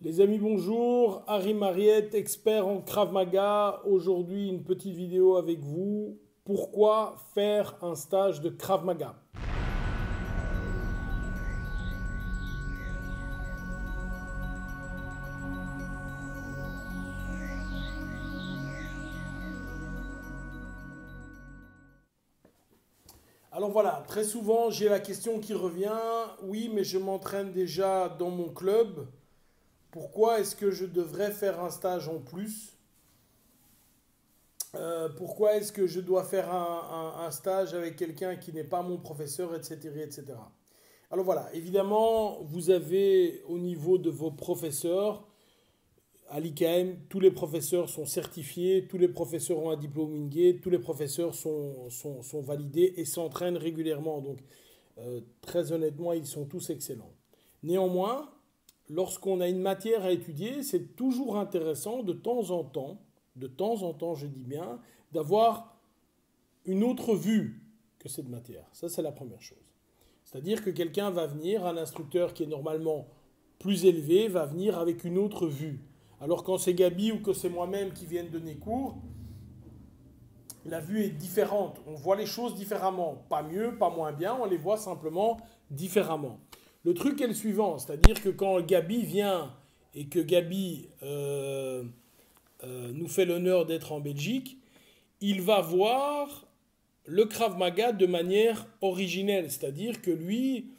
Les amis, bonjour. Harry Mariette, expert en Krav Maga. Aujourd'hui, une petite vidéo avec vous. Pourquoi faire un stage de Krav Maga? Alors voilà, très souvent, j'ai la question qui revient. Oui, mais je m'entraîne déjà dans mon club. Pourquoi est-ce que je devrais faire un stage en plus? Pourquoi est-ce que je dois faire un stage avec quelqu'un qui n'est pas mon professeur, etc., etc. Alors voilà, évidemment, vous avez au niveau de vos professeurs, à l'IKM, tous les professeurs sont certifiés, tous les professeurs ont un diplôme Wingate, tous les professeurs sont validés et s'entraînent régulièrement. Donc, très honnêtement, ils sont tous excellents. Néanmoins, lorsqu'on a une matière à étudier, c'est toujours intéressant de temps en temps, je dis bien, d'avoir une autre vue que cette matière. Ça, c'est la première chose. C'est-à-dire que quelqu'un va venir, un instructeur qui est normalement plus élevé, va venir avec une autre vue. Alors quand c'est Gabi ou que c'est moi-même qui viennent donner cours, la vue est différente. On voit les choses différemment. Pas mieux, pas moins bien, on les voit simplement différemment. Le truc est le suivant, c'est-à-dire que quand Gabi vient et que Gabi nous fait l'honneur d'être en Belgique, il va voir le Krav Maga de manière originelle, c'est-à-dire que lui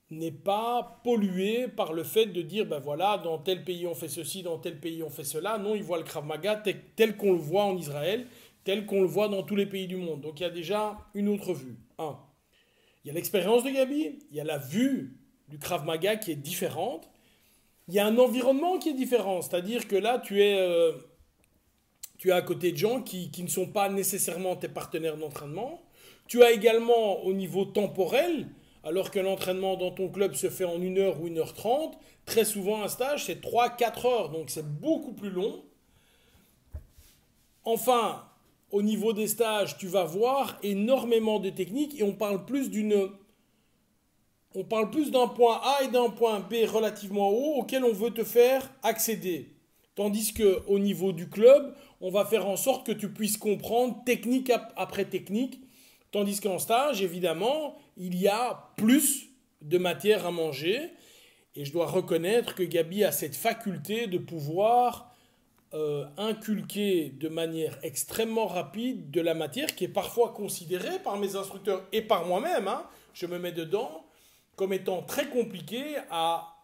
n'est pas pollué par le fait de dire, ben voilà, dans tel pays on fait ceci, dans tel pays on fait cela. Non, il voit le Krav Maga tel qu'on le voit en Israël, tel qu'on le voit dans tous les pays du monde. Donc il y a déjà une autre vue. Un. Il y a l'expérience de Gabi, il y a la vue du Krav Maga qui est différente, il y a un environnement qui est différent, c'est-à-dire que là tu es à côté de gens qui ne sont pas nécessairement tes partenaires d'entraînement. Tu as également au niveau temporel, alors que l'entraînement dans ton club se fait en 1 heure ou 1 h 30, très souvent un stage c'est 3 4 heures, donc c'est beaucoup plus long. Enfin, au niveau des stages, tu vas voir énormément de techniques et on parle plus d'un point A et d'un point B relativement haut auquel on veut te faire accéder. Tandis qu'au niveau du club, on va faire en sorte que tu puisses comprendre technique après technique. Tandis qu'en stage, évidemment, il y a plus de matière à manger. Et je dois reconnaître que Gabi a cette faculté de pouvoir inculquer de manière extrêmement rapide de la matière qui est parfois considérée par mes instructeurs et par moi-même, hein, je me mets dedans, comme étant très compliquée à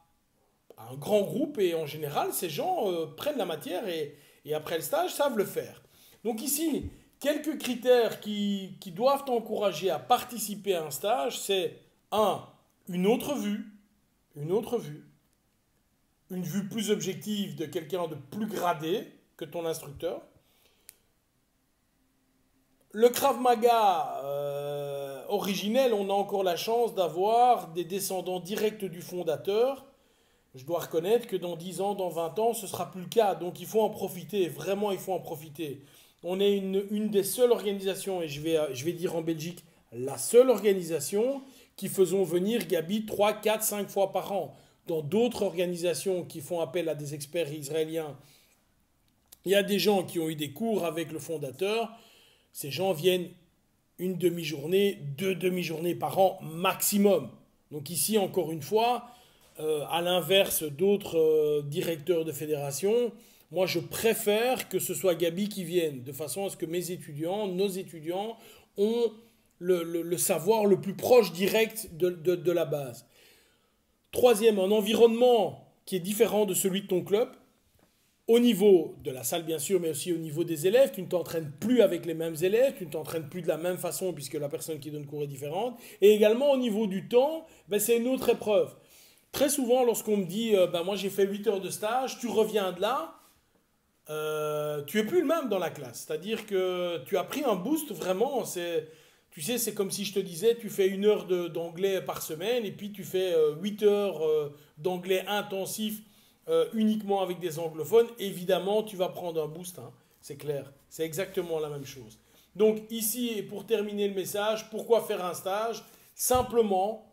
un grand groupe, et en général, ces gens prennent la matière et après le stage savent le faire. Donc ici, quelques critères qui doivent t'encourager à participer à un stage, c'est un, une autre vue, une autre vue, une vue plus objective de quelqu'un de plus gradé que ton instructeur. Le Krav Maga originel, on a encore la chance d'avoir des descendants directs du fondateur. Je dois reconnaître que dans 10 ans, dans 20 ans, ce ne sera plus le cas. Donc il faut en profiter, vraiment il faut en profiter. On est une des seules organisations, et je vais dire en Belgique, la seule organisation qui faisons venir Gabi 3 4 5 fois par an. Dans d'autres organisations qui font appel à des experts israéliens, il y a des gens qui ont eu des cours avec le fondateur. Ces gens viennent une demi-journée, 2 demi-journées par an maximum. Donc ici, encore une fois, à l'inverse d'autres directeurs de fédération, moi je préfère que ce soit Gabi qui vienne, de façon à ce que mes étudiants, nos étudiants, ont le savoir le plus proche direct de la base. Troisième, un environnement qui est différent de celui de ton club, au niveau de la salle bien sûr, mais aussi au niveau des élèves. Tu ne t'entraînes plus avec les mêmes élèves, tu ne t'entraînes plus de la même façon puisque la personne qui donne cours est différente. Et également au niveau du temps, ben, c'est une autre épreuve. Très souvent, lorsqu'on me dit ben moi j'ai fait 8 heures de stage, tu reviens de là, tu es plus le même dans la classe. C'est-à-dire que tu as pris un boost vraiment. Tu sais, c'est comme si je te disais, tu fais 1 heure d'anglais par semaine et puis tu fais 8 heures d'anglais intensif uniquement avec des anglophones. Évidemment, tu vas prendre un boost, hein, c'est clair. C'est exactement la même chose. Donc ici, et pour terminer le message, pourquoi faire un stage? Simplement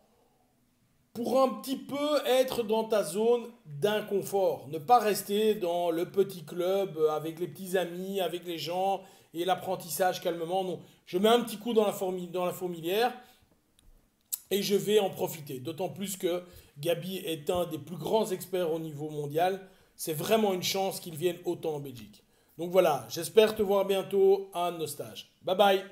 pour un petit peu être dans ta zone d'inconfort. Ne pas rester dans le petit club avec les petits amis, avec les gens et l'apprentissage calmement. Non, je mets un petit coup dans la fourmilière et je vais en profiter. D'autant plus que Gabi est un des plus grands experts au niveau mondial. C'est vraiment une chance qu'il vienne autant en Belgique. Donc voilà, j'espère te voir bientôt à nos stages. Bye bye.